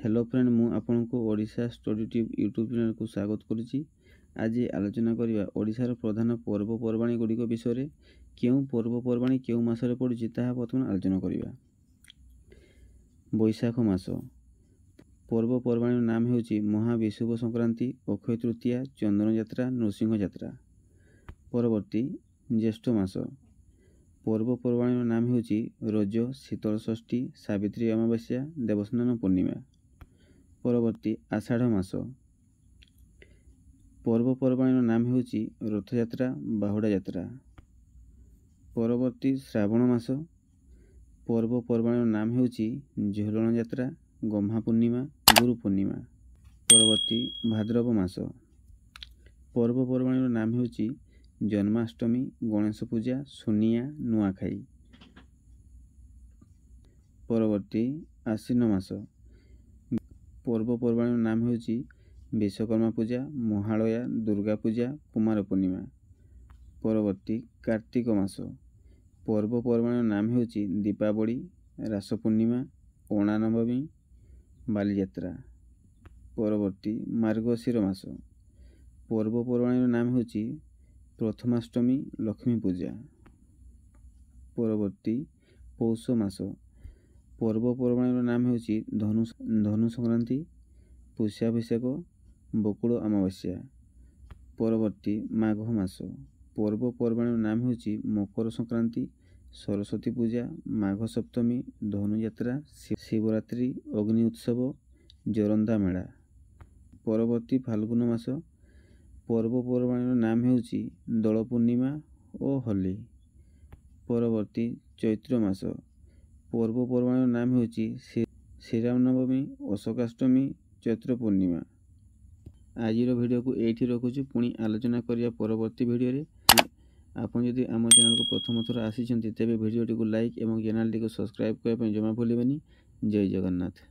Hello friend मु आपनको Odisha study tube YouTube channel को स्वागत करुच्ची। आज आलोचना करवा ओडिशार प्रधान पर्वपर्वाणी गुड़िक विषय क्यों पर्वपर्वाणी क्यों मासरे पड़ुची ताहा बर्तमान आलोचना करवा। बैशाख मास पर्वपर्वाणी नाम हेउची महाविषुव संक्रांति, अक्षय तृतीया, चंदन यात्रा, नृसिंह यात्रा। परवर्ती ज्येष्ठ मास पर्वपर्वाणी नाम हेउची रज, शीतल षष्ठी, सावित्री अमावास्या, देवस्नान पूर्णिमा। परवर्ती आषाढ़ मास पर्वपर्वाणी नाम हेउची रथयात्रा, बाहुड़ा यात्रा। परवर्ती श्रावण मास पर्वपर्वाणी नाम हेउची झुलन यात्रा, गम्हा पूर्णिमा, गुरु पूर्णिमा। परवर्ती भाद्रव मास पर्वपर्वाणी नाम हेउची जन्माष्टमी, गणेश पूजा, सुनिया, नुआखाई। परवर्ती आश्विन मास पर्वपर्वाणी नाम हेउची विश्वकर्मा पूजा, महालया, दुर्गा पूजा, कुमार पूर्णिमा। परवर्ती कार्तिक मास पर्वपर्वाणी नाम हेउची दीपावली, रास पूर्णिमा, ओणा नवमी, बालीयात्रा। परवर्ती मार्गशीर मास पर्वपर्वाणी नाम हेउची प्रथमाष्टमी, लक्ष्मी पूजा। परवर्ती पौष मास पर्वपर्वाणी नाम हेउची धनु संक्रांति, पुष्याभिषेक, बकुड़ अमावास्या। परवर्ती माघ मास पर्वपर्वाणी नाम हेउची मकर संक्रांति, सरस्वती पूजा, माघ सप्तमी, धनु यात्रा, शिवरात्रि, अग्नि उत्सव, जोरंदा मेला। परवर्ती फाल्गुन मास पर्वपर्वाणी नाम हेउची दोल पूर्णिमा और होली। परवर्ती चैत्र मास पर्वपर्वाणी नाम हेउची श्रीराम नवमी, अशोकाष्टमी, चैत्र पूर्णिमा। आजिर वीडियो को एठी रखुछु, पुणी आलोचना करिया परवर्ती वीडियो रे। आपण जदि आम चैनल को प्रथम थर आसी तेबे वीडियो को लाइक एवं चैनल को सब्सक्राइब करने जमा भूलिबेनी। जय जगन्नाथ।